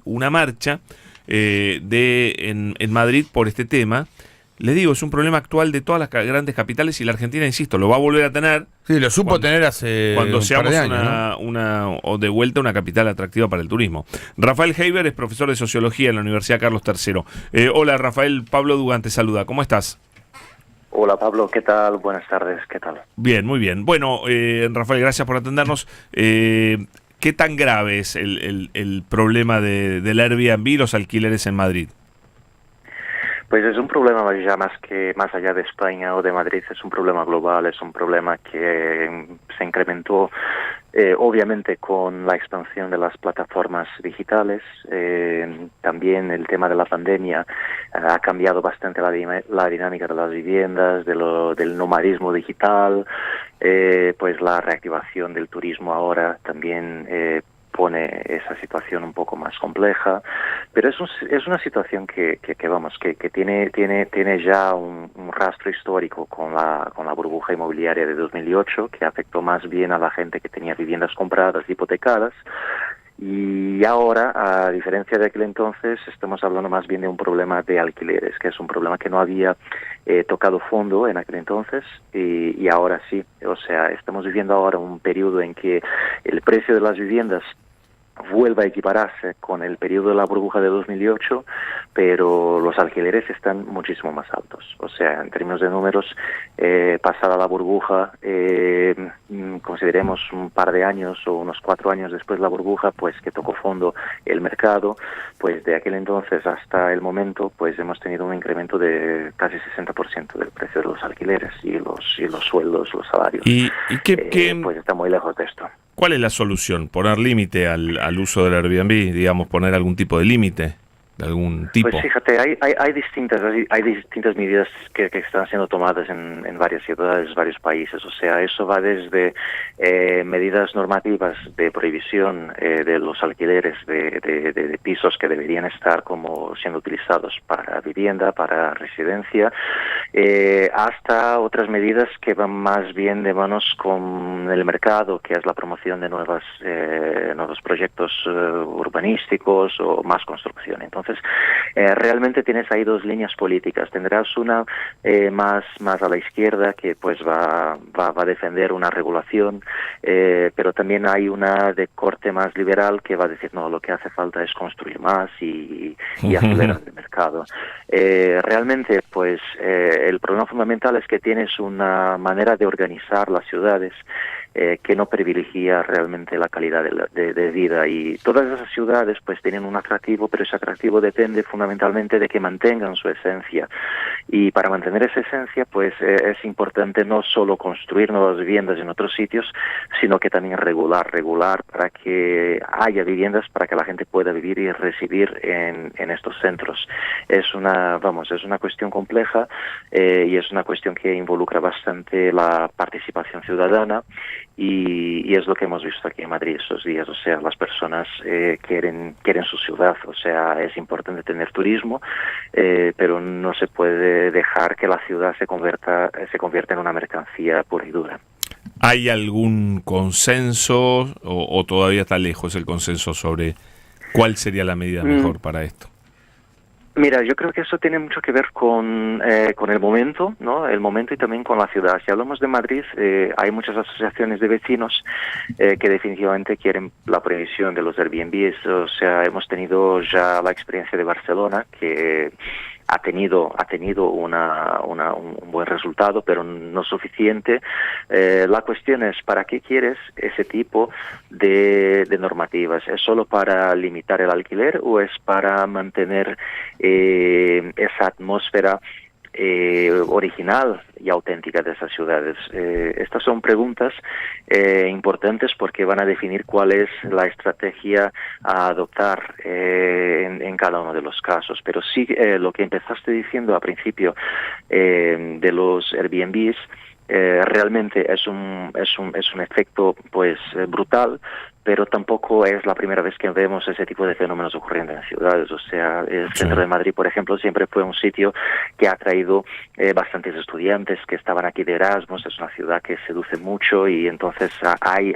una marcha en Madrid por este tema. Les digo, es un problema actual de todas las grandes capitales y la Argentina, insisto, lo va a volver a tener. Sí, lo supo tener hace cuando un seamos par de años, o de vuelta una capital atractiva para el turismo. Rafael Heiber es profesor de Sociología en la Universidad Carlos III. Hola Rafael, Pablo Dugan te saluda, ¿cómo estás? Hola Pablo, ¿qué tal? Buenas tardes, ¿qué tal? Bien, muy bien. Bueno, Rafael, gracias por atendernos. ¿Qué tan grave es el problema del Airbnb y los alquileres en Madrid? Pues es un problema ya más allá de España o de Madrid, es un problema global, es un problema que se incrementó obviamente con la expansión de las plataformas digitales. También el tema de la pandemia ha cambiado bastante la dinámica de las viviendas, del nomadismo digital, pues la reactivación del turismo ahora también pone esa situación un poco más compleja, pero es una situación que tiene ya un rastro histórico con la burbuja inmobiliaria de 2008, que afectó más bien a la gente que tenía viviendas compradas, hipotecadas, y ahora, a diferencia de aquel entonces, estamos hablando más bien de un problema de alquileres, que es un problema que no había tocado fondo en aquel entonces y ahora sí. O sea, estamos viviendo ahora un periodo en que el precio de las viviendas vuelva a equipararse con el periodo de la burbuja de 2008, pero los alquileres están muchísimo más altos. O sea, en términos de números, pasada la burbuja, consideremos un par de años o unos 4 años después de la burbuja, pues que tocó fondo el mercado, pues de aquel entonces hasta el momento, pues hemos tenido un incremento de casi 60% del precio de los alquileres y los sueldos, los salarios. ¿Y pues está muy lejos de esto. ¿Cuál es la solución? ¿Poner límite al uso del Airbnb? Digamos, poner algún tipo de límite, de algún tipo. Pues fíjate, hay distintas medidas que están siendo tomadas en varias ciudades, varios países. O sea, eso va desde medidas normativas de prohibición de los alquileres de pisos que deberían estar como siendo utilizados para vivienda, para residencia, hasta otras medidas que van más bien de manos con el mercado, que es la promoción de nuevos proyectos urbanísticos o más construcción. Entonces, realmente tienes ahí dos líneas políticas. Tendrás una más a la izquierda que pues va a defender una regulación, pero también hay una de corte más liberal que va a decir no, lo que hace falta es construir más y acelerar el mercado. Realmente pues el problema fundamental es que tienes una manera de organizar las ciudades que no privilegia realmente la calidad de vida, y todas esas ciudades pues tienen un atractivo, pero ese atractivo depende fundamentalmente de que mantengan su esencia, y para mantener esa esencia pues es importante no solo construir nuevas viviendas en otros sitios, sino que también regular para que haya viviendas para que la gente pueda vivir y residir en estos centros. Es una cuestión compleja y es una cuestión que involucra bastante la participación ciudadana. Y es lo que hemos visto aquí en Madrid estos días. O sea, las personas quieren su ciudad. O sea, es importante tener turismo, pero no se puede dejar que la ciudad se convierta en una mercancía pura y dura. ¿Hay algún consenso o todavía está lejos el consenso sobre cuál sería la medida mejor para esto? Mira, yo creo que eso tiene mucho que ver con el momento, ¿no? El momento y también con la ciudad. Si hablamos de Madrid, hay muchas asociaciones de vecinos que definitivamente quieren la prohibición de los Airbnbs. O sea, hemos tenido ya la experiencia de Barcelona, que ha tenido un buen resultado, pero no suficiente. La cuestión es, ¿para qué quieres ese tipo de normativas? ¿Es solo para limitar el alquiler o es para mantener esa atmósfera original y auténtica de esas ciudades? Estas son preguntas importantes porque van a definir cuál es la estrategia a adoptar en cada uno de los casos. Pero sí, lo que empezaste diciendo al principio de los Airbnbs, realmente es un efecto pues brutal, pero tampoco es la primera vez que vemos ese tipo de fenómenos ocurriendo en ciudades. O sea, el centro de Madrid, por ejemplo, siempre fue un sitio que ha traído bastantes estudiantes que estaban aquí de Erasmus. Es una ciudad que seduce mucho y entonces hay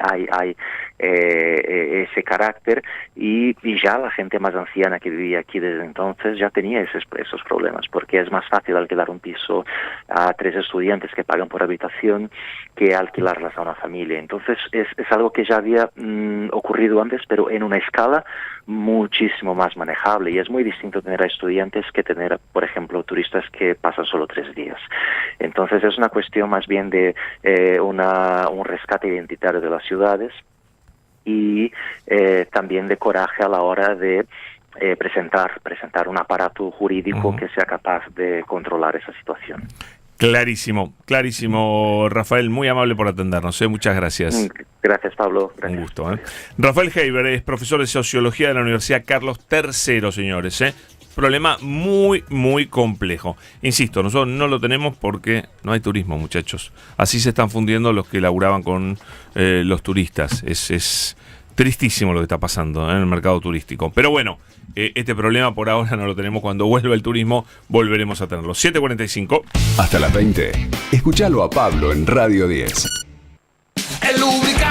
ese carácter y ya la gente más anciana que vivía aquí desde entonces ya tenía esos problemas, porque es más fácil alquilar un piso a 3 estudiantes que pagan por habitación que alquilarlas a una familia. Entonces es algo que ya había ocurrido antes, pero en una escala muchísimo más manejable, y es muy distinto tener a estudiantes que tener, por ejemplo, turistas que pasan solo 3 días. Entonces es una cuestión más bien de un rescate identitario de las ciudades y también de coraje a la hora de presentar un aparato jurídico que sea capaz de controlar esa situación. Clarísimo, clarísimo, Rafael, muy amable por atendernos, muchas gracias. Gracias, Pablo. Gracias. Un gusto. Rafael Heiber es profesor de Sociología de la Universidad Carlos III, señores. Problema muy, muy complejo. Insisto, nosotros no lo tenemos porque no hay turismo, muchachos. Así se están fundiendo los que laburaban con los turistas. Es tristísimo lo que está pasando en el mercado turístico. Pero bueno, este problema por ahora no lo tenemos. Cuando vuelva el turismo, volveremos a tenerlo. 7:45. Hasta las 20. Escuchalo a Pablo en Radio 10. El lubricante